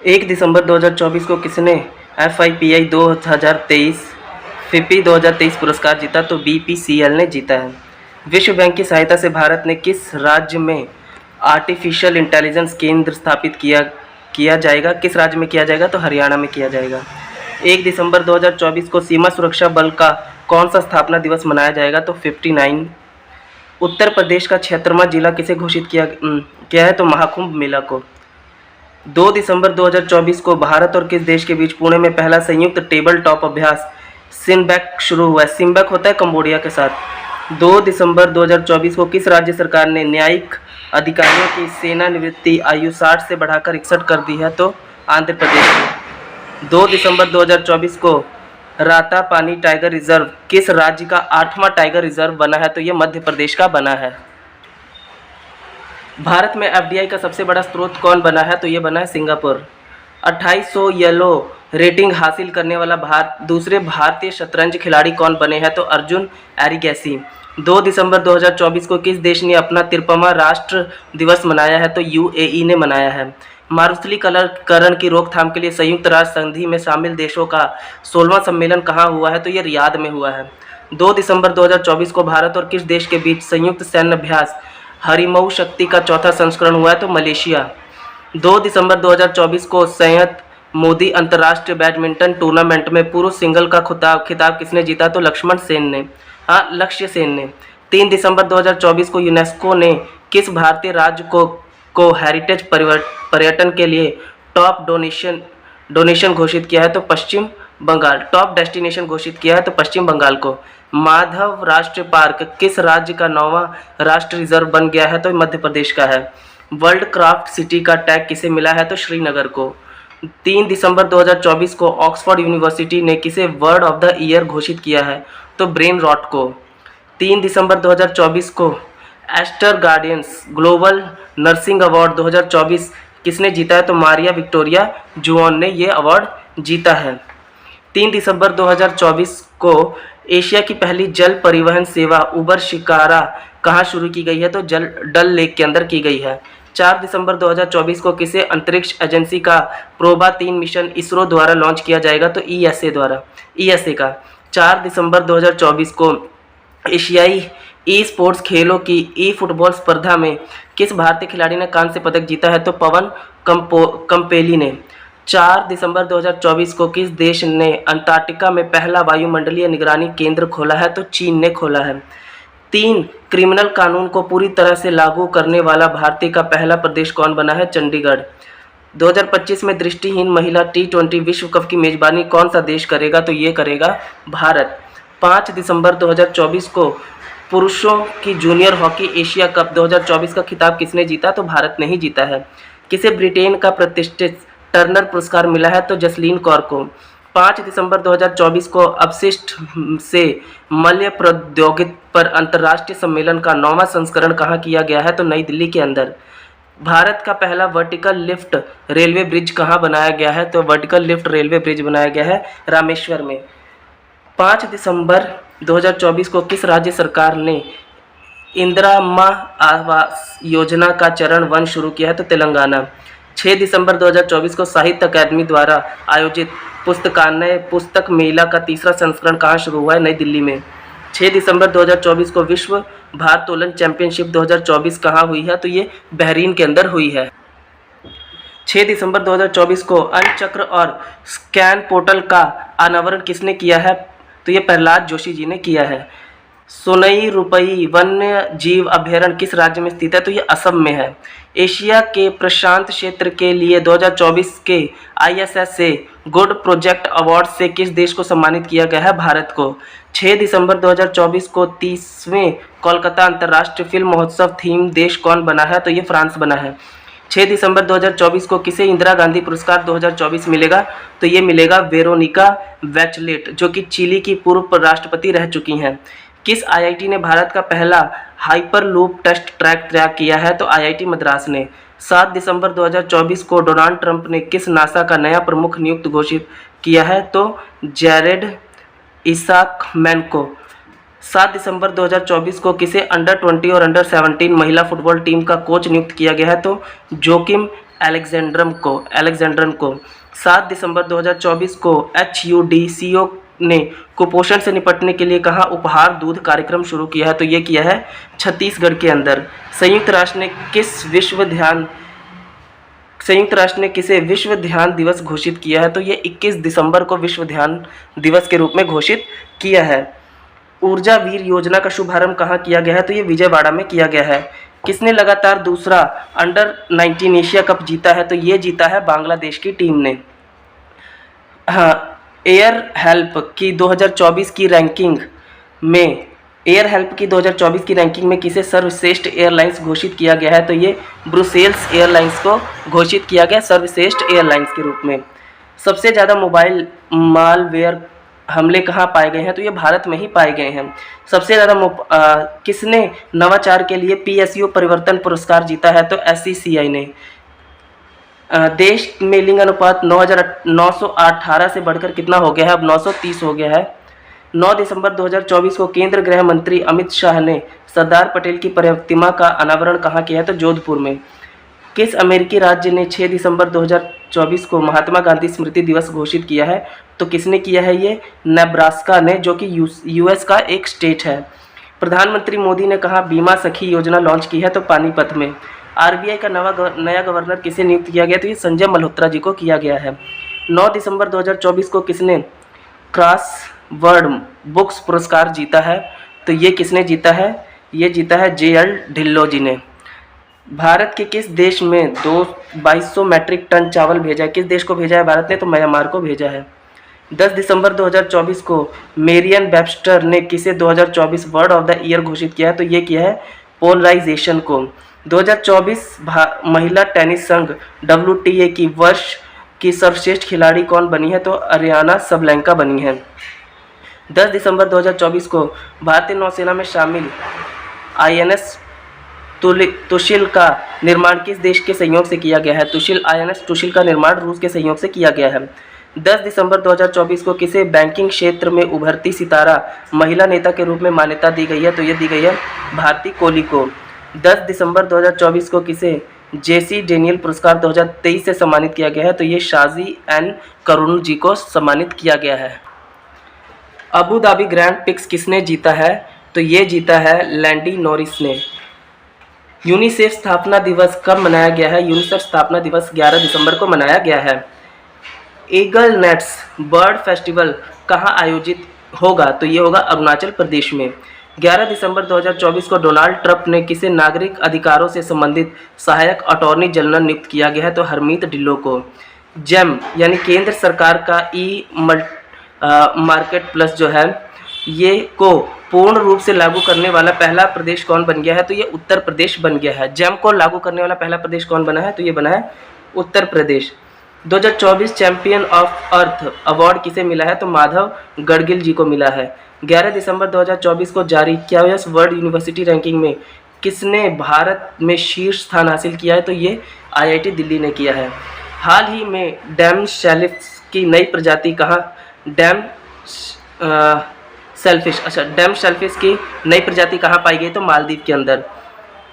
1 दिसंबर 2024 को किसने FIPI 2023 FIPI 2023 पुरस्कार जीता? तो BPCL ने जीता है। विश्व बैंक की सहायता से भारत ने किस राज्य में आर्टिफिशियल इंटेलिजेंस केंद्र स्थापित किया जाएगा? किस राज्य में किया जाएगा? तो हरियाणा में किया जाएगा। 1 दिसंबर 2024 को सीमा सुरक्षा बल का कौन सा स्थापना दिवस मनाया जाएगा? तो 59। उत्तर प्रदेश का 76वां जिला किसे घोषित किया है? तो महाकुंभ मेला को। 2 दिसंबर 2024 को भारत और किस देश के बीच पुणे में पहला संयुक्त टेबल टॉप अभ्यास सिम्बैक शुरू हुआ है? सिम्बैक होता है कंबोडिया के साथ। 2 दिसंबर 2024 को किस राज्य सरकार ने न्यायिक अधिकारियों की सेवानिवृत्ति आयु 60 से बढ़ाकर 61 कर दी है? तो आंध्र प्रदेश में। 2 दिसंबर 2024 को रातापानी टाइगर रिजर्व किस राज्य का 8वां टाइगर रिजर्व बना है? तो ये मध्य प्रदेश का बना है। भारत में FDI का सबसे बड़ा स्रोत कौन बना है? तो ये बना है सिंगापुर। 2800 येलो रेटिंग हासिल करने वाला दूसरे भारतीय शतरंज खिलाड़ी कौन बने हैं? तो अर्जुन एरिगैसी। 2 दिसंबर 2024 को किस देश ने अपना 53वां राष्ट्र दिवस मनाया है? तो UAE ने मनाया है। मारुथलीकरण की रोकथाम के लिए संयुक्त राष्ट्र संधि में शामिल देशों का 16वां सम्मेलन कहाँ हुआ है? तो ये रियाद में हुआ है। 2 दिसंबर 2024 को भारत और किस देश के बीच संयुक्त सैन्य अभ्यास हरिमऊ शक्ति का चौथा संस्करण हुआ है? तो मलेशिया। 2 दिसंबर 2024 को संयुक्त मोदी अंतर्राष्ट्रीय बैडमिंटन टूर्नामेंट में पुरुष सिंगल का खिताब किसने जीता? तो लक्ष्य सेन ने। 3 दिसंबर 2024 को यूनेस्को ने किस भारतीय राज्य को हेरिटेज पर्यटन के लिए टॉप डोनेशन घोषित किया है? तो पश्चिम बंगाल। टॉप डेस्टिनेशन घोषित किया है तो पश्चिम बंगाल को। माधव राष्ट्रीय पार्क किस राज्य का 9वां राष्ट्रीय रिजर्व बन गया है? तो मध्य प्रदेश का है। वर्ल्ड क्राफ्ट सिटी का टैग किसे मिला है? तो श्रीनगर को। 3 दिसंबर 2024 को ऑक्सफोर्ड यूनिवर्सिटी ने किसे वर्ड ऑफ द ईयर घोषित किया है? तो ब्रेन रॉट को। 3 दिसंबर 2024 को Aster guardians global nursing award 2024 किसने जीता है? तो मारिया विक्टोरिया जुआन ने ये अवार्ड जीता है। 3 दिसंबर 2024 को एशिया की पहली जल परिवहन सेवा उबर शिकारा कहाँ शुरू की गई है? तो डल लेक के अंदर की गई है। 4 दिसंबर 2024 को किसे अंतरिक्ष एजेंसी का प्रोबा 3 मिशन इसरो द्वारा लॉन्च किया जाएगा? तो ESA का। 4 दिसंबर 2024 को एशियाई स्पोर्ट्स खेलों की फुटबॉल स्पर्धा में किस भारतीय खिलाड़ी ने कांस्य पदक जीता है? तो पवन कंपेली ने। 4 दिसंबर 2024 को किस देश ने अंटार्कटिका में पहला वायुमंडलीय निगरानी केंद्र खोला है? तो चीन ने खोला है। 3 क्रिमिनल कानून को पूरी तरह से लागू करने वाला भारतीय का पहला प्रदेश कौन बना है? चंडीगढ़। 2025 में दृष्टिहीन महिला T20 विश्व कप की मेजबानी कौन सा देश करेगा? तो ये करेगा भारत। 5 दिसंबर 2024 को पुरुषों की जूनियर हॉकी एशिया कप 2024 का खिताब किसने जीता? तो भारत ने ही जीता है। किसे ब्रिटेन का प्रतिष्ठित टर्नर पुरस्कार मिला है? तो जसलीन कौर को। 5 दिसंबर 2024 को अपशिष्ट से मल्य प्रौद्योगिकी पर अंतर्राष्ट्रीय सम्मेलन का 9वां संस्करण कहाँ किया गया है? तो नई दिल्ली के अंदर। भारत का पहला वर्टिकल लिफ्ट रेलवे ब्रिज कहाँ बनाया गया है? तो वर्टिकल लिफ्ट रेलवे ब्रिज बनाया गया है रामेश्वर में। 5 दिसंबर 2024 को किस राज्य सरकार ने इंदिरा माँ आवास योजना का चरण 1 शुरू किया है? तो तेलंगाना। 6 दिसंबर 2024 को साहित्य अकादमी द्वारा आयोजित पुस्तक मेला का तीसरा संस्करण कहाँ शुरू हुआ है? नई दिल्ली में। 6 दिसंबर 2024 को विश्व भारोत्तोलन चैंपियनशिप 2024 कहाँ हुई है? तो ये बहरीन के अंदर हुई है। 6 दिसंबर 2024 को अन्न चक्र और स्कैन पोर्टल का अनावरण किसने किया है? तो ये प्रहलाद जोशी जी ने किया है। सोनई रुपई वन्य जीव अभयारण्य किस राज्य में स्थित है? तो ये असम में है। एशिया के प्रशांत क्षेत्र के लिए 2024 के ISS से गुड प्रोजेक्ट अवार्ड से किस देश को सम्मानित किया गया है? भारत को। 6 दिसंबर 2024 को 30वें कोलकाता अंतर्राष्ट्रीय फिल्म महोत्सव थीम देश कौन बना है? तो ये फ्रांस बना है। 6 दिसंबर 2024 को किसे इंदिरा गांधी पुरस्कार 2024 मिलेगा? तो ये मिलेगा वेरोनिका बैचलेट जो कि चिली की पूर्व राष्ट्रपति रह चुकी हैं। किस IIT ने भारत का पहला हाइपरलूप टेस्ट ट्रैक तैयार किया है? तो IIT मद्रास ने। 7 दिसंबर 2024 को डोनाल्ड ट्रंप ने किस नासा का नया प्रमुख नियुक्त घोषित किया है? तो जैरेड इसाकमैन को। 7 दिसंबर 2024 को किसे अंडर 20 और अंडर 17 महिला फुटबॉल टीम का कोच नियुक्त किया गया है? तो जोकिम एलेक्जेंड्रम को 7 दिसंबर 2024 को HUDCO ने कुपोषण से निपटने के लिए कहाँ उपहार दूध कार्यक्रम शुरू किया है? तो ये किया है छत्तीसगढ़ के अंदर। संयुक्त राष्ट्र ने किसे विश्व ध्यान दिवस घोषित किया है? तो ये 21 दिसंबर को विश्व ध्यान दिवस के रूप में घोषित किया है। ऊर्जा वीर योजना का शुभारंभ कहाँ किया गया है? तो ये विजयवाड़ा में किया गया है। किसने लगातार दूसरा अंडर-19 एशिया कप जीता है? तो ये जीता है बांग्लादेश की टीम ने। हाँ, एयर हेल्प की 2024 की रैंकिंग में किसे सर्वश्रेष्ठ एयरलाइंस घोषित किया गया है? तो ये ब्रुसेल्स एयरलाइंस को घोषित किया गया सर्वश्रेष्ठ एयरलाइंस के रूप में। सबसे ज़्यादा मोबाइल मालवेयर हमले कहाँ पाए गए हैं? तो ये भारत में ही पाए गए हैं। सबसे ज़्यादा किसने नवाचार के लिए PSU परिवर्तन पुरस्कार जीता है? तो SCCI ने। देश में लिंग अनुपात 918 से बढ़कर कितना हो गया है? अब 930 हो गया है। 9 दिसंबर 2024 को केंद्र गृह मंत्री अमित शाह ने सरदार पटेल की प्रतिमा का अनावरण कहाँ किया है? तो जोधपुर में। किस अमेरिकी राज्य ने 6 दिसंबर 2024 को महात्मा गांधी स्मृति दिवस घोषित किया है? तो किसने किया है? ये नेब्रास्का ने, जो कि US का एक स्टेट है। प्रधानमंत्री मोदी ने कहा बीमा सखी योजना लॉन्च की है? तो पानीपत में। RBI का नया गवर्नर किसे नियुक्त किया गया? तो ये संजय मल्होत्रा जी को किया गया है। 9 दिसंबर 2024 को किसने क्रॉसवर्ड बुक्स पुरस्कार जीता है? तो ये किसने जीता है? ये जीता है JL ढिल्लो जी ने। भारत के किस देश में 2200 मैट्रिक टन चावल भेजा है? किस देश को भेजा है भारत ने? तो म्यांमार को भेजा है। 10 दिसंबर 2024 को मेरियन वेबस्टर ने किसे 2024 वर्ड ऑफ द ईयर घोषित किया है? तो ये किया है पोलराइजेशन को। 2024 महिला टेनिस संघ WTA की वर्ष की सर्वश्रेष्ठ खिलाड़ी कौन बनी है? तो अरियाना सबलेंका बनी है। 10 दिसंबर 2024 को भारतीय नौसेना में शामिल INS तुशिल का निर्माण किस देश के सहयोग से किया गया है? INS तुशिल का निर्माण रूस के सहयोग से किया गया है। 10 दिसंबर 2024 को किसे बैंकिंग क्षेत्र में उभरती सितारा महिला नेता के रूप में मान्यता दी गई है? तो ये दी गई है भारती कोहली को। 10 दिसंबर 2024 को किसे JC डेनियल पुरस्कार 2023 से सम्मानित किया गया है? तो ये शाजी N करुण जी को सम्मानित किया गया है। अबू धाबी ग्रैंड प्रिक्स किसने जीता है? तो ये जीता है लैंडी नॉरिस ने। यूनिसेफ स्थापना दिवस कब मनाया गया है? यूनिसेफ स्थापना दिवस 11 दिसंबर को मनाया गया है। ईगल नेट्स बर्ड फेस्टिवल कहाँ आयोजित होगा? तो ये होगा अरुणाचल प्रदेश में। 11 दिसंबर 2024 को डोनाल्ड ट्रंप ने किसे नागरिक अधिकारों से संबंधित सहायक अटॉर्नी जनरल नियुक्त किया गया है? तो हरमीत ढिल्लो को। जेम यानी केंद्र सरकार का मार्केट प्लस जो है ये को पूर्ण रूप से लागू करने वाला पहला प्रदेश कौन बन गया है? तो ये उत्तर प्रदेश बन गया है। जेम को लागू करने वाला पहला प्रदेश कौन बना है? तो ये बना है Uttar Pradesh. 2024 champion of earth award किसे मिला है? तो माधव गडगिल जी को मिला है। 11 दिसंबर 2024 को जारी QS वर्ल्ड यूनिवर्सिटी रैंकिंग में किसने भारत में शीर्ष स्थान हासिल किया है? तो ये IIT दिल्ली ने किया है। हाल ही में डैम शेलफिश की नई प्रजाति कहाँ डैम शेलफिश की नई प्रजाति कहाँ पाई गई? तो मालदीव के अंदर।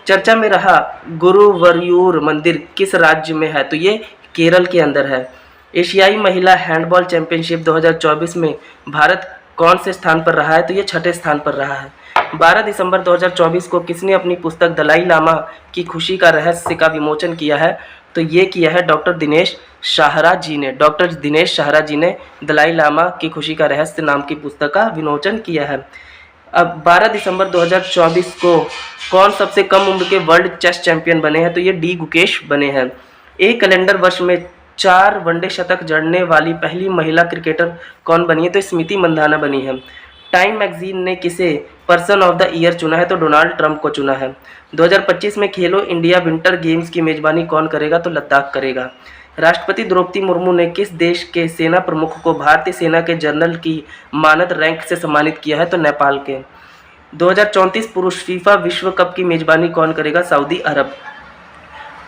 चर्चा में रहा गुरुवरयूर मंदिर किस राज्य में है? तो ये केरल के अंदर है। एशियाई महिला हैंडबॉल चैंपियनशिप 2024 में भारत कौन से स्थान पर रहा है? तो ये 6ठे स्थान पर रहा है। 12 दिसंबर 2024 को किसने अपनी पुस्तक दलाई लामा की खुशी का रहस्य का विमोचन किया है? तो ये किया है डॉक्टर दिनेश शाहरा जी ने। डॉक्टर दिनेश शाहरा जी ने दलाई लामा की खुशी का रहस्य नाम की पुस्तक का विमोचन किया है। अब 12 दिसंबर 2024 को कौन सबसे कम उम्र के वर्ल्ड चेस चैंपियन बने हैं? तो ये D गुकेश बने हैं। एक कैलेंडर वर्ष में 4 वनडे शतक जड़ने वाली पहली महिला क्रिकेटर कौन बनी है? तो स्मृति मंधाना बनी है। टाइम मैगजीन ने किसे पर्सन ऑफ द ईयर चुना है? तो डोनाल्ड ट्रंप को चुना है। 2025 में खेलो इंडिया विंटर गेम्स की मेजबानी कौन करेगा? तो लद्दाख करेगा। राष्ट्रपति द्रौपदी मुर्मू ने किस देश के सेना प्रमुख को भारतीय सेना के जनरल की मानद रैंक से सम्मानित किया है? तो नेपाल के। 2034 पुरुष फीफा विश्व कप की मेजबानी कौन करेगा? सऊदी अरब।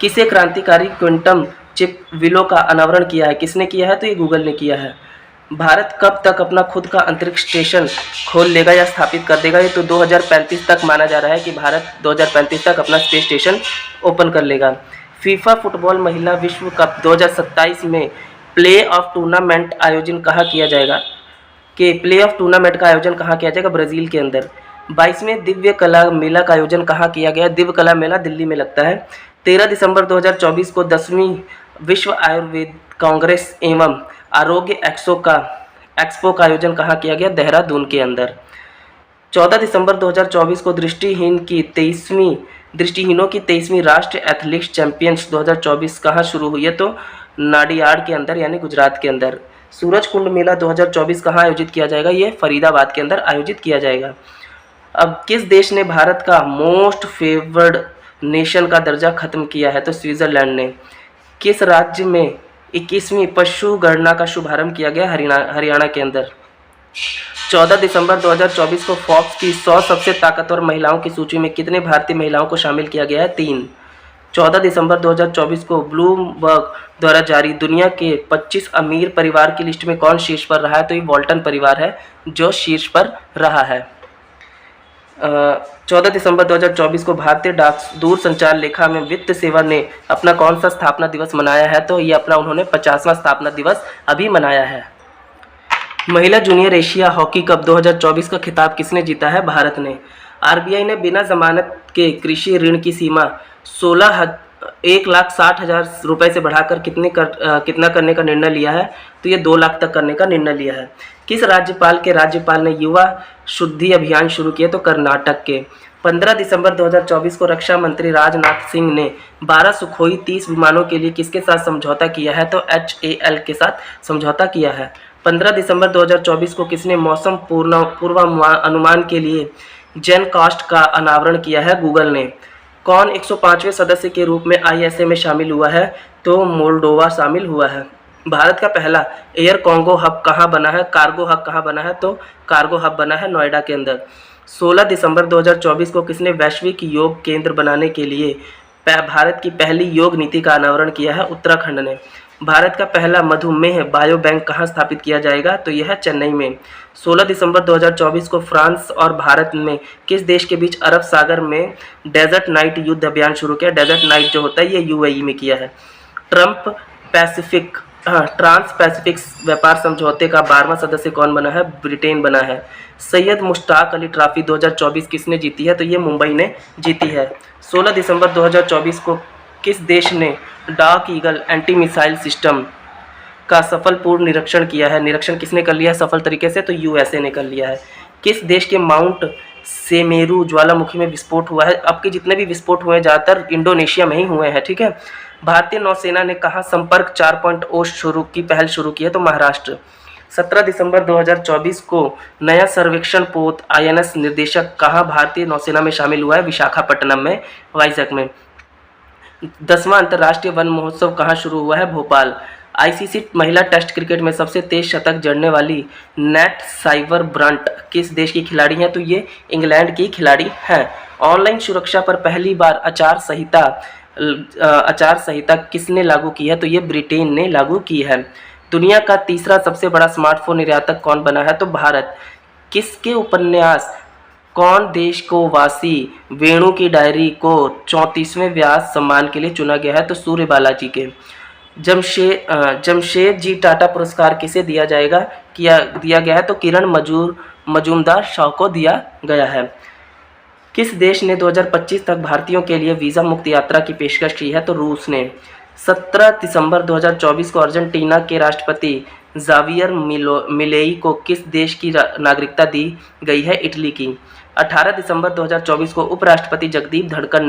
किसे क्रांतिकारी क्वांटम चिप विलो का अनावरण किया है? किसने किया है? तो ये गूगल ने किया है। भारत कब तक अपना खुद का अंतरिक्ष स्टेशन खोल लेगा या स्थापित कर देगा? ये तो 2035 तक माना जा रहा है कि भारत 2035 तक अपना स्पेस स्टेशन ओपन कर लेगा। फीफा फुटबॉल महिला विश्व कप 2027 में प्ले ऑफ टूर्नामेंट आयोजन कहाँ किया जाएगा? कि प्ले ऑफ टूर्नामेंट का आयोजन कहाँ किया जाएगा? ब्राज़ील के अंदर। 22वें दिव्य कला मेला का आयोजन कहाँ किया गया? दिव्य कला मेला दिल्ली में लगता है। 13 दिसंबर 2024 को 10वीं विश्व आयुर्वेद कांग्रेस एवं आरोग्य एक्सपो का आयोजन कहाँ किया गया? देहरादून के अंदर। 14 दिसंबर 2024 को दृष्टिहीनों की 23वीं राष्ट्रीय एथलेटिक्स चैंपियंस 2024 कहाँ शुरू हुई है? तो नाडियाड के अंदर यानी गुजरात के अंदर। सूरज कुंड मेला 2024 कहाँ आयोजित किया जाएगा? ये फरीदाबाद के अंदर आयोजित किया जाएगा। अब किस देश ने भारत का मोस्ट फेवर्ड नेशन का दर्जा खत्म किया है? तो स्विट्जरलैंड ने। किस राज्य में 21वीं पशु गणना का शुभारंभ किया गया? हरियाणा के अंदर। 14 दिसंबर 2024 को फोर्ब्स की 100 सबसे ताकतवर महिलाओं की सूची में कितने भारतीय महिलाओं को शामिल किया गया है? 3। 14 दिसंबर 2024 को ब्लूमबर्ग द्वारा जारी दुनिया के 25 अमीर परिवार की लिस्ट में कौन शीर्ष पर रहा है? तो ये वॉल्टन परिवार है जो शीर्ष पर रहा है। 14 दिसंबर 2024 को भारतीय डाक दूरसंचार लेखा में वित्त सेवा ने अपना कौन सा स्थापना दिवस मनाया है? तो ये अपना उन्होंने 50वां स्थापना दिवस अभी मनाया है। महिला जूनियर एशिया हॉकी कप 2024 का खिताब किसने जीता है? भारत ने। आरबीआई ने बिना जमानत के कृषि ऋण की सीमा 1,60,000 रुपये से बढ़ाकर कितना करने का निर्णय लिया है? तो ये 2 लाख तक करने का निर्णय लिया है। किस राज्यपाल ने युवा शुद्धि अभियान शुरू किया? तो कर्नाटक के। 15 दिसंबर 2024 को रक्षा मंत्री राजनाथ सिंह ने 12 सुखोई 30 विमानों के लिए किसके साथ समझौता किया है? तो HAL के साथ समझौता किया है। 15 दिसंबर 2024 को किसने मौसम पूर्वानुमान के लिए जेनकास्ट का अनावरण किया है? गूगल ने। कौन 105वें सदस्य के रूप में ISA में शामिल हुआ है? तो मोल्डोवा शामिल हुआ है। भारत का पहला एयर कार्गो हब कहाँ बना है? तो कार्गो हब बना है नोएडा के अंदर। 16 दिसंबर 2024 को किसने वैश्विक योग केंद्र बनाने के लिए भारत की पहली योग नीति का अनावरण किया है? उत्तराखंड ने। भारत का पहला मधुमेह बायो बैंक कहाँ स्थापित किया जाएगा? तो यह है चेन्नई में। 16 दिसंबर 2024 को फ्रांस और भारत में किस देश के बीच अरब सागर में डेजर्ट नाइट युद्ध अभियान शुरू किया? डेजर्ट नाइट जो होता है ये UAE में किया है। ट्रांस पैसिफिक व्यापार समझौते का 12वां सदस्य कौन बना है? ब्रिटेन बना है। सैयद मुश्ताक अली ट्रॉफी 2024 किसने जीती है? तो ये मुंबई ने जीती है। 16 दिसंबर 2024 को किस देश ने dark eagle anti missile system का सफलपूर्ण निरीक्षण किया है? निरीक्षण किसने कर लिया है सफल तरीके से? तो USA ने कर लिया है। किस देश के माउंट सेमेरू ज्वालामुखी में विस्फोट हुआ है? अब के जितने भी विस्फोट हुए हैं ज़्यादातर इंडोनेशिया में ही हुए हैं, ठीक है। भारतीय नौसेना ने कहाँ संपर्क 4.0 की पहल शुरू की है? तो महाराष्ट्र। 17 दिसंबर 2024 को नया सर्वेक्षण पोत INS निर्देशक कहाँ भारतीय नौसेना में शामिल हुआ है? विशाखापट्टनम में, वाइजैक में। 10वां अंतर्राष्ट्रीय वन महोत्सव कहाँ शुरू हुआ है? भोपाल। ICC महिला टेस्ट क्रिकेट में सबसे तेज शतक जड़ने वाली नेट साइवर ब्रंट किस देश की खिलाड़ी हैं? तो ये इंग्लैंड की खिलाड़ी हैं। ऑनलाइन सुरक्षा पर पहली बार आचार संहिता किसने लागू की है? तो ये ब्रिटेन ने लागू की है। दुनिया का तीसरा सबसे बड़ा स्मार्टफोन निर्यातक कौन बना है? तो भारत। किसके उपन्यास कौन देश को वासी वेणु की डायरी को 34वें व्यास सम्मान के लिए चुना गया है? तो सूर्य बालाजी के। जमशेदजी टाटा पुरस्कार किसे दिया गया है? तो किरण मजूमदार शाह को दिया गया है। किस देश ने 2025 तक भारतीयों के लिए वीज़ा मुक्त यात्रा की पेशकश की है? तो रूस ने। 17 दिसंबर 2024 को अर्जेंटीना के राष्ट्रपति जावियर मिलेई को किस देश की नागरिकता दी गई है? इटली की। 18 दिसंबर 2024 को उपराष्ट्रपति जगदीप धनखड़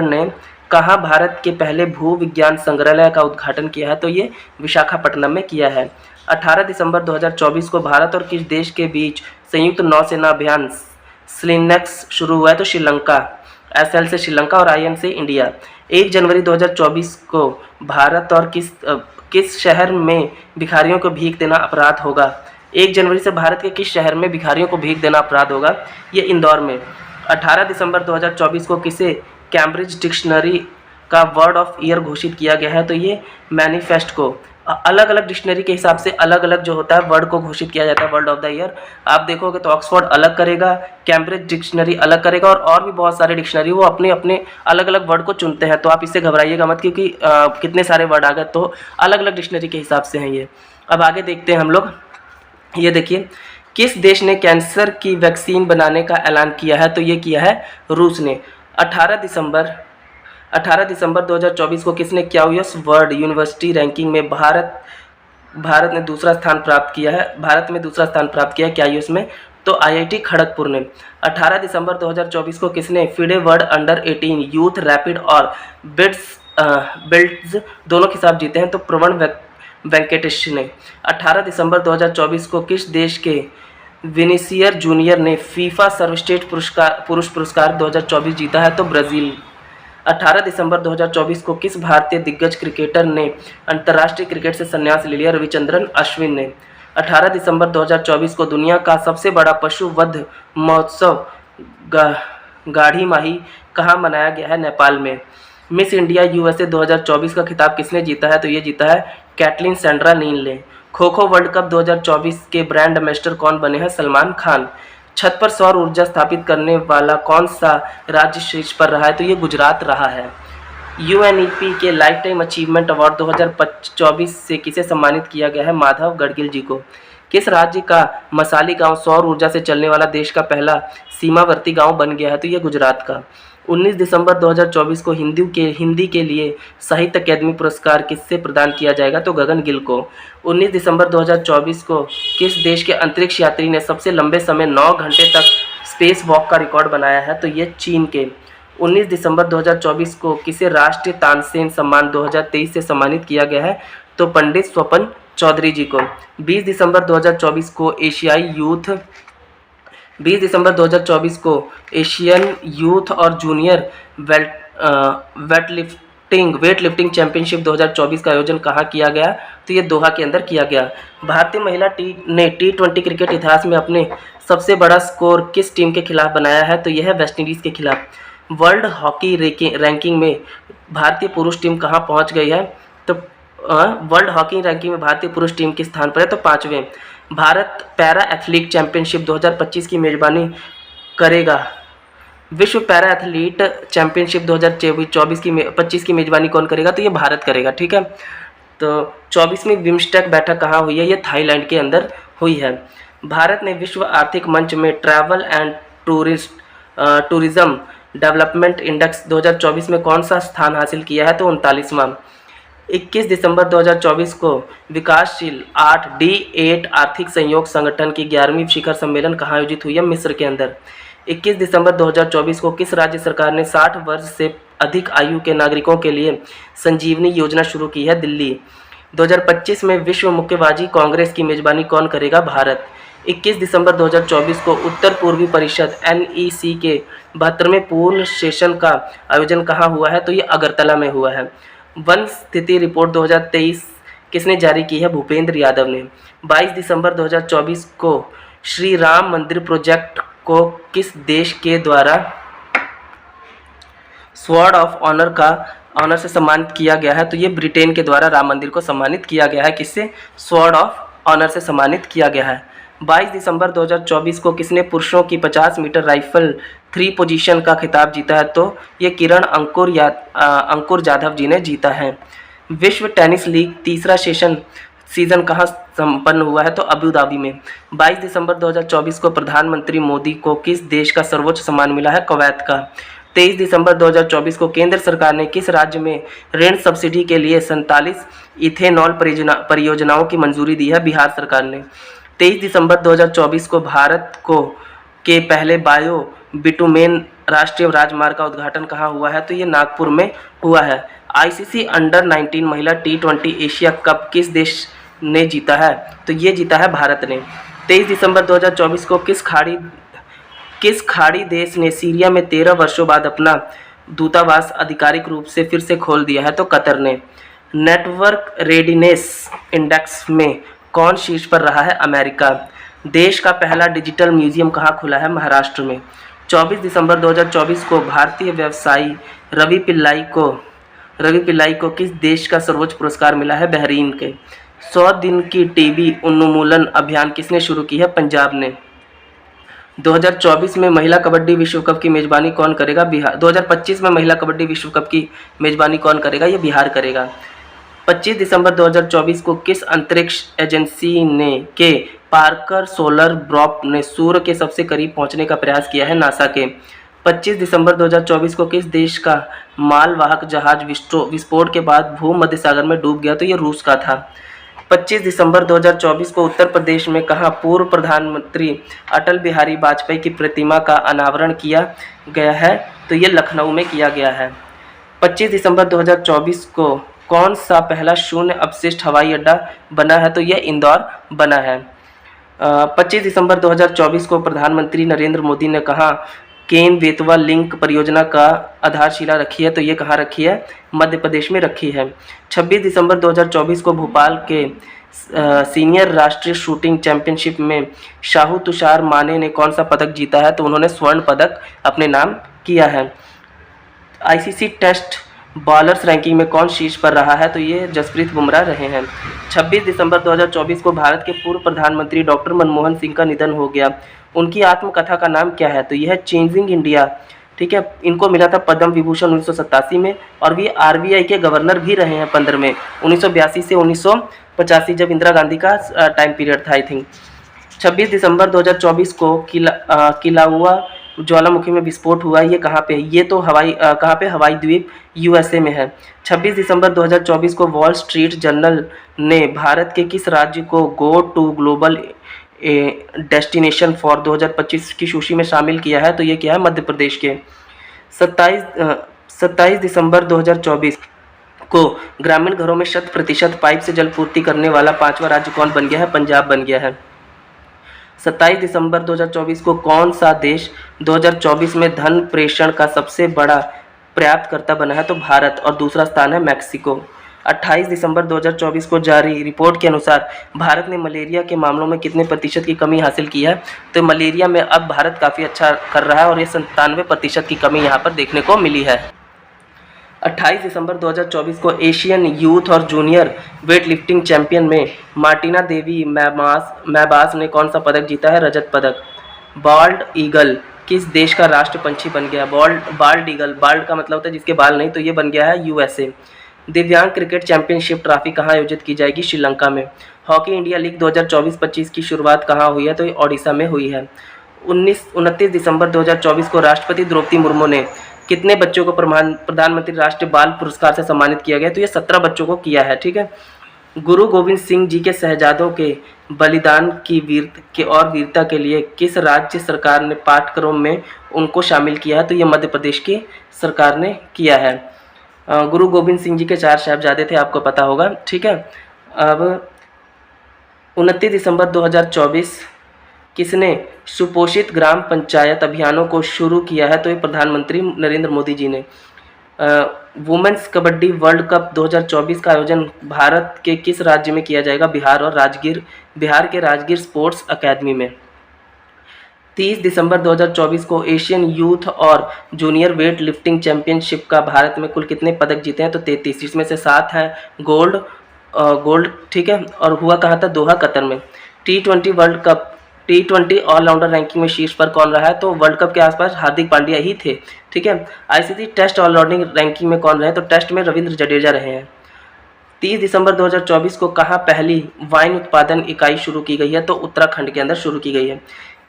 ने कहाँ भारत के पहले भू विज्ञान संग्रहालय का उद्घाटन किया है? तो ये विशाखापट्टनम में किया है। 18 दिसंबर 2024 को भारत और किस देश के बीच संयुक्त नौसेना अभियान स्लिनेक्स शुरू हुआ है? तो श्रीलंका। SL से श्रीलंका और IN से इंडिया। 1 जनवरी 2024 को भारत और किस शहर में भिखारियों को भीख देना अपराध होगा? 1 जनवरी से भारत के किस शहर में भिखारियों को भीख देना अपराध होगा? ये इंदौर में। 18 दिसंबर 2024 को किसे कैम्ब्रिज डिक्शनरी का वर्ड ऑफ ईयर घोषित किया गया है? तो ये मैनिफेस्ट को। अलग अलग डिक्शनरी के हिसाब से अलग अलग जो होता है वर्ड को घोषित किया जाता है वर्ड ऑफ द ईयर। आप देखोगे तो ऑक्सफोर्ड अलग करेगा, कैम्ब्रिज डिक्शनरी अलग करेगा, और भी बहुत सारे डिक्शनरी वो अपने अपने अलग अलग वर्ड को चुनते हैं। तो आप इससे घबराइएगा मत, क्योंकि कितने सारे वर्ड आ गए, तो अलग अलग डिक्शनरी के हिसाब से हैं ये। अब आगे देखते हैं हम लोग। ये देखिए, किस देश ने कैंसर की वैक्सीन बनाने का ऐलान किया है? तो ये किया है रूस ने। 18 दिसंबर 2024 को किसने किया? यूएस वर्ल्ड यूनिवर्सिटी रैंकिंग में भारत ने दूसरा स्थान प्राप्त किया है। भारत में दूसरा स्थान प्राप्त किया है क्या यूएस में? तो आईआईटी खड़गपुर ने। 18 दिसंबर 2024 को किसने FIDE world under 18 youth rapid और बिल्ड्स दोनों खिताब जीते हैं? तो प्रवण वेंकटेश ने। 18 दिसंबर 2024 को किस देश के विनीसियर जूनियर ने फीफा सर्वश्रेष्ठ पुरुष पुरस्कार 2024 जीता है? तो ब्राज़ील। 18 दिसंबर 2024 को किस भारतीय दिग्गज क्रिकेटर ने अंतर्राष्ट्रीय क्रिकेट से संन्यास ले लिया? रविचंद्रन अश्विन ने। 18 दिसंबर 2024 को दुनिया का सबसे बड़ा पशु वध महोत्सव गाढ़ी माही कहाँ मनाया गया है? नेपाल में। मिस इंडिया यूएसए 2024 का खिताब किसने जीता है? तो ये जीता है कैटलिन सैंड्रा नील ने। खो खो वर्ल्ड कप 2024 के ब्रांड एम्बेसडर कौन बने हैं? सलमान खान। छत पर सौर ऊर्जा स्थापित करने वाला कौन सा राज्य शीर्ष पर रहा है? तो ये गुजरात रहा है। यूएनईपी के लाइफ टाइम अचीवमेंट अवार्ड 2024 से किसे सम्मानित किया गया है? माधव गडगिल जी को। किस राज्य का मसाली गांव सौर ऊर्जा से चलने वाला देश का पहला सीमावर्ती गांव बन गया है? तो ये गुजरात का। 19 दिसंबर 2024 को हिंदी के लिए साहित्य अकादमी पुरस्कार किससे प्रदान किया जाएगा? तो गगन गिल को। 19 दिसंबर 2024 को किस देश के अंतरिक्ष यात्री ने सबसे लंबे समय 9 घंटे तक स्पेस वॉक का रिकॉर्ड बनाया है? तो ये चीन के। 19 दिसंबर 2024 को किसे राष्ट्रीय तानसेन सम्मान 2023 से सम्मानित किया गया है? तो पंडित स्वपन चौधरी जी को। 20 दिसंबर 2024 को एशियन यूथ और जूनियर वेट लिफ्टिंग चैंपियनशिप 2024 का आयोजन कहाँ किया गया? तो ये दोहा के अंदर किया गया। भारतीय महिला ने T20 क्रिकेट इतिहास में अपने सबसे बड़ा स्कोर किस टीम के खिलाफ बनाया है? तो यह है वेस्टइंडीज़ के खिलाफ। वर्ल्ड हॉकी रैंकिंग में भारतीय पुरुष टीम कहाँ पहुँच गई है? तो वर्ल्ड हॉकी रैंकिंग में भारतीय पुरुष टीम किस स्थान पर है? तो 5वें। भारत पैरा एथलीट चैंपियनशिप 2025 की मेजबानी करेगा। विश्व पैरा एथलीट चैंपियनशिप 2025 की मेजबानी कौन करेगा? तो ये भारत करेगा। ठीक है, तो 24वीं बिम्स्टेक बैठक कहाँ हुई है? ये थाईलैंड के अंदर हुई है। भारत ने विश्व आर्थिक मंच में travel and tourism development index 2024 में कौन सा स्थान हासिल किया है? तो 39वां। 21 दिसंबर 2024 को विकासशील 8D8 आर्थिक सहयोग संगठन की 11वीं शिखर सम्मेलन कहाँ आयोजित हुई है? मिस्र के अंदर। 21 दिसंबर 2024 को किस राज्य सरकार ने 60 वर्ष से अधिक आयु के नागरिकों के लिए संजीवनी योजना शुरू की है? दिल्ली। 2025 में विश्व मुक्केबाजी कांग्रेस की मेजबानी कौन करेगा? भारत। 21 दिसंबर 2024 को उत्तर पूर्वी परिषद NEC के 72वें पूर्ण सेशन का आयोजन कहाँ हुआ है? तो ये अगरतला में हुआ है। वन स्थिति रिपोर्ट 2023 किसने जारी की है? भूपेंद्र यादव ने। 22 दिसंबर 2024 को श्री राम मंदिर प्रोजेक्ट को किस देश के द्वारा स्वॉर्ड ऑफ ऑनर से सम्मानित किया गया है? तो ये ब्रिटेन के द्वारा राम मंदिर को सम्मानित किया गया है। किससे? स्वॉर्ड ऑफ ऑनर से सम्मानित किया गया है। 22 दिसंबर 2024 को किसने पुरुषों की 50 मीटर राइफल 3 पोजीशन का खिताब जीता है? तो ये किरण अंकुर जाधव जी ने जीता है। विश्व टेनिस लीग तीसरा सीजन कहाँ संपन्न हुआ है? तो अबू धाबी में। 22 दिसंबर 2024 को प्रधानमंत्री मोदी को किस देश का सर्वोच्च सम्मान मिला है? कुवैत का। 23 दिसंबर 2024 को केंद्र सरकार ने किस राज्य में ऋण सब्सिडी के लिए 47 इथेनॉल परियोजनाओं की मंजूरी दी है? बिहार सरकार ने। 23 दिसंबर 2024 को भारत के पहले बायो बिटुमेन राष्ट्रीय राजमार्ग का उद्घाटन कहाँ हुआ है? तो ये नागपुर में हुआ है। ICC अंडर 19 महिला T20 एशिया कप किस देश ने जीता है? तो ये जीता है भारत ने। 23 दिसंबर 2024 को किस खाड़ी देश ने सीरिया में 13 वर्षों बाद अपना दूतावास आधिकारिक रूप से फिर से खोल दिया है? तो कतर ने। नेटवर्क रेडीनेस इंडेक्स में कौन शीर्ष पर रहा है? अमेरिका। देश का पहला डिजिटल म्यूजियम कहाँ खुला है? महाराष्ट्र में। 24 दिसंबर 2024 को भारतीय व्यवसायी रवि पिल्लाई को रवि पिल्लाई को किस देश का सर्वोच्च पुरस्कार मिला है? बहरीन के। 100 दिन की टीबी उन्मूलन अभियान किसने शुरू की है? पंजाब ने। 2024 में महिला कबड्डी विश्व कप की मेजबानी कौन करेगा? बिहार। 2025 में महिला कबड्डी विश्व कप की मेजबानी कौन करेगा? ये बिहार करेगा। 25 दिसंबर 2024 को किस अंतरिक्ष एजेंसी ने के पार्कर सोलर प्रोब ने सूर्य के सबसे करीब पहुंचने का प्रयास किया है? नासा के। 25 दिसंबर 2024 को किस देश का मालवाहक जहाज विस्फोट के बाद भूमध्य सागर में डूब गया? तो ये रूस का था। 25 दिसंबर 2024 को उत्तर प्रदेश में कहाँ पूर्व प्रधानमंत्री अटल बिहारी वाजपेयी की प्रतिमा का अनावरण किया गया है? तो ये लखनऊ में किया गया है। 25 दिसंबर 2024 को कौन सा पहला शून्य अपशिष्ट हवाई अड्डा बना है? तो यह इंदौर बना है। 25 दिसंबर 2024 को प्रधानमंत्री नरेंद्र मोदी ने कहा केन बेतवा लिंक परियोजना का आधारशिला रखी है? तो ये कहाँ रखी है? मध्य प्रदेश में रखी है। 26 दिसंबर 2024 को भोपाल के सीनियर राष्ट्रीय शूटिंग चैंपियनशिप में शाहू तुषार माने ने कौन सा पदक जीता है? तो उन्होंने स्वर्ण पदक अपने नाम किया है। आईसीसी टेस्ट बॉलर्स रैंकिंग में कौन शीर्ष पर रहा है? तो ये जसप्रीत बुमराह रहे हैं। 26 दिसंबर 2024 को भारत के पूर्व प्रधानमंत्री डॉक्टर मनमोहन सिंह का निधन हो गया। उनकी आत्मकथा का नाम क्या है? तो यह है चेंजिंग इंडिया। ठीक है, इनको मिला था पद्म विभूषण 1987 में और ये आरबीआई के गवर्नर भी रहे हैं 15 में 1982 से 1985 जब इंदिरा गांधी का टाइम पीरियड था आई थिंक। 26 दिसंबर 2024 को किलाउआ ज्वालामुखी में विस्फोट हुआ। ये कहाँ पे? ये तो कहाँ पे? हवाई द्वीप यूएसए में है। 26 दिसंबर 2024 को वॉल स्ट्रीट जर्नल ने भारत के किस राज्य को go to global destination for 2025 की सूची में शामिल किया है? तो ये क्या है? मध्य प्रदेश के। 27 दिसंबर 2024 को ग्रामीण घरों में 100% पाइप से जल पूर्ति करने वाला 5वां राज्य कौन बन गया है? पंजाब बन गया है। 27 दिसंबर 2024 को कौन सा देश 2024 में धन प्रेषण का सबसे बड़ा प्राप्तकर्ता बना है? तो भारत, और दूसरा स्थान है मैक्सिको। 28 दिसंबर 2024 को जारी रिपोर्ट के अनुसार भारत ने मलेरिया के मामलों में कितने प्रतिशत की कमी हासिल की है? तो मलेरिया में अब भारत काफ़ी अच्छा कर रहा है और ये 97% की कमी यहाँ पर देखने को मिली है। 28 दिसंबर 2024 को एशियन यूथ और जूनियर वेट लिफ्टिंग चैंपियन में मार्टिना देवी मैबास ने कौन सा पदक जीता है? रजत पदक। बाल्ड ईगल किस देश का राष्ट्र पंछी बन गया? बाल्ड ईगल, बाल्ड का मतलब होता है जिसके बाल नहीं, तो ये बन गया है यूएसए। दिव्यांग क्रिकेट चैंपियनशिप ट्रॉफी कहाँ आयोजित की जाएगी? श्रीलंका में। हॉकी इंडिया लीग 2024-25 की शुरुआत कहाँ हुई है? तो ये ओडिशा में हुई है। 29 दिसंबर 2024 को राष्ट्रपति द्रौपदी मुर्मू ने कितने बच्चों को प्रधानमंत्री राष्ट्रीय बाल पुरस्कार से सम्मानित किया गया? तो ये 17 बच्चों को किया है। ठीक है। गुरु गोविंद सिंह जी के शहजादों के बलिदान की वीरता के लिए किस राज्य सरकार ने पाठ्यक्रम में उनको शामिल किया है? तो ये मध्य प्रदेश की सरकार ने किया है। गुरु गोविंद सिंह जी के 4 साहिबजादे थे, आपको पता होगा। ठीक है। अब 29 दिसंबर 2024 किसने सुपोषित ग्राम पंचायत अभियानों को शुरू किया है? तो ये प्रधानमंत्री नरेंद्र मोदी जी ने। वुमेन्स कबड्डी वर्ल्ड कप 2024 का आयोजन भारत के किस राज्य में किया जाएगा? बिहार के राजगीर स्पोर्ट्स अकेडमी में। 30 दिसंबर 2024 को एशियन यूथ और जूनियर वेट लिफ्टिंग चैंपियनशिप का भारत में कुल कितने पदक जीते हैं? तो 33, इसमें से 7 हैं गोल्ड। ठीक है। और हुआ कहाँ था? दोहा, कतर में। T20 world cup T20 allrounder ranking में शीर्ष पर कौन रहा है? तो वर्ल्ड कप के आसपास हार्दिक पांड्या ही थे। ठीक है। आईसीसी टेस्ट ऑलराउंडिंग रैंकिंग में कौन रहे? तो टेस्ट में रविंद्र जडेजा रहे हैं। 30 दिसंबर 2024 को कहाँ पहली वाइन उत्पादन इकाई शुरू की गई है? तो उत्तराखंड के अंदर शुरू की गई है।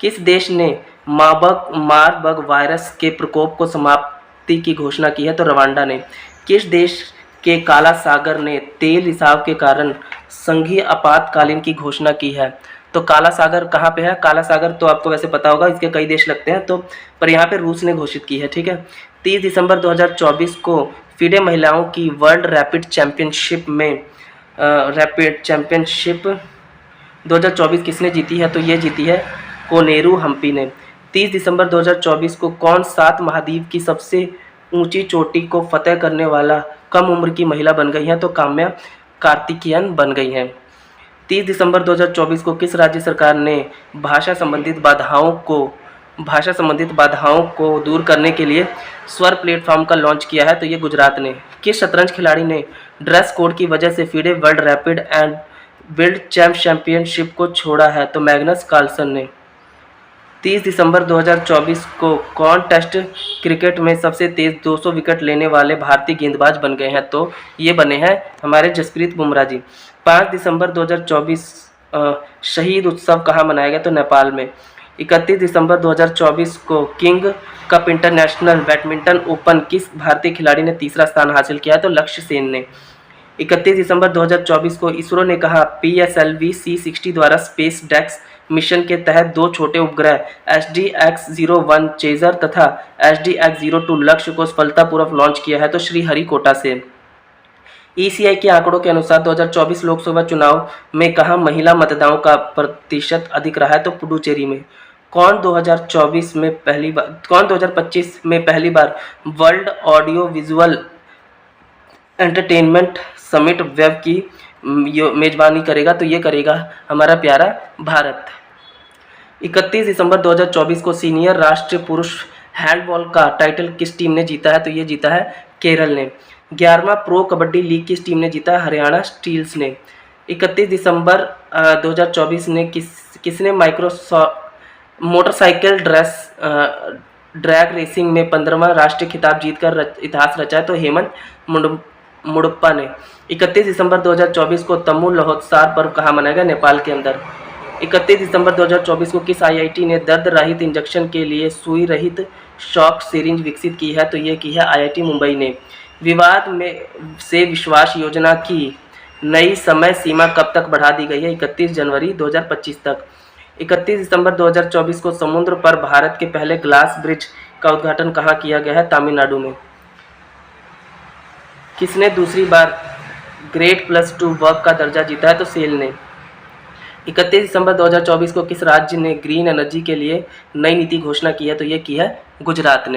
किस देश ने मारबर्ग वायरस के प्रकोप को समाप्ति की घोषणा की है? तो रवांडा ने। किस देश के काला सागर ने तेल रिसाव के कारण संघीय आपातकालीन की घोषणा की है? तो काला सागर कहाँ पे है? काला सागर तो आपको वैसे पता होगा, इसके कई देश लगते हैं, तो पर यहाँ पे रूस ने घोषित की है। ठीक है। 30 दिसंबर 2024 को फीडे महिलाओं की वर्ल्ड रैपिड चैंपियनशिप 2024 किसने जीती है? तो ये जीती है कोनेरू हम्पी ने। 30 दिसंबर 2024 को कौन 7 महाद्वीप की सबसे ऊंची चोटी को फतेह करने वाला कम उम्र की महिला बन गई हैं? तो काम्या कार्तिकेयन बन गई हैं। 30 दिसंबर 2024 को किस राज्य सरकार ने भाषा संबंधित बाधाओं को भाषा संबंधित बाधाओं को दूर करने के लिए स्वर प्लेटफॉर्म का लॉन्च किया है? तो ये गुजरात ने। किस शतरंज खिलाड़ी ने ड्रेस कोड की वजह से FIDE world rapid and build championship को छोड़ा है? तो मैग्नस कार्लसन ने। 30 दिसंबर 2024 को कौन टेस्ट क्रिकेट में सबसे तेज 200 विकेट लेने वाले भारतीय गेंदबाज बन गए हैं? तो ये बने हैं हमारे जसप्रीत बुमराह जी। 5 दिसंबर 2024 शहीद उत्सव कहाँ मनाया गया? तो नेपाल में। 31 दिसंबर 2024 को king cup international badminton open किस भारतीय खिलाड़ी ने तीसरा स्थान हासिल किया? तो लक्ष्य सेन ने। 31 दिसंबर 2024 को इसरो ने कहा PSLV C60 द्वारा स्पेस डेक्स मिशन के तहत 2 छोटे उपग्रह SDX-01 चेजर तथा SDX-02 लक्ष्य को सफलतापूर्वक लॉन्च किया है? तो श्रीहरिकोटा से। ECI के आंकड़ों के अनुसार 2024 लोकसभा चुनाव में कहां महिला मतदाताओं का प्रतिशत अधिक रहा है? तो पुडुचेरी में। कौन 2025 में पहली बार world audio visual entertainment summit waves की मेजबानी करेगा? तो ये करेगा हमारा प्यारा भारत। 31 दिसंबर 2024 को सीनियर राष्ट्रीय पुरुष हैंडबॉल का टाइटल किस टीम ने जीता है? तो ये जीता है केरल ने। 11वां प्रो कबड्डी लीग किस टीम ने जीता है? हरियाणा स्टील्स ने। 31 दिसंबर 2024 ने किसने मोटरसाइकिल ड्रैग रेसिंग में 15वां राष्ट्रीय खिताब जीतकर इतिहास रचा है? तो हेमंत मुड़प्पा ने। 31 दिसंबर 2024 को तमु लहोत्सार पर्व कहाँ मनाया गया? नेपाल के अंदर। 31 दिसंबर 2024 को किस IIT ने दर्द रहित इंजेक्शन के लिए सुई रहित शॉक सिरिंज विकसित की है? तो ये की है IIT मुंबई ने। विवाद में से विश्वास योजना की नई समय सीमा कब तक बढ़ा दी गई है? 31 जनवरी 2025 तक। 31 दिसंबर 2024 को समुद्र पर भारत के पहले ग्लास ब्रिज का उद्घाटन कहाँ किया गया है? तमिलनाडु में। किसने दूसरी बार ग्रेड +2 वर्क का दर्जा जीता है? तो सेल ने। 31 दिसंबर 2024 को किस राज्य ने ग्रीन एनर्जी के लिए नई नीति घोषणा की है? तो ये की है गुजरात ने।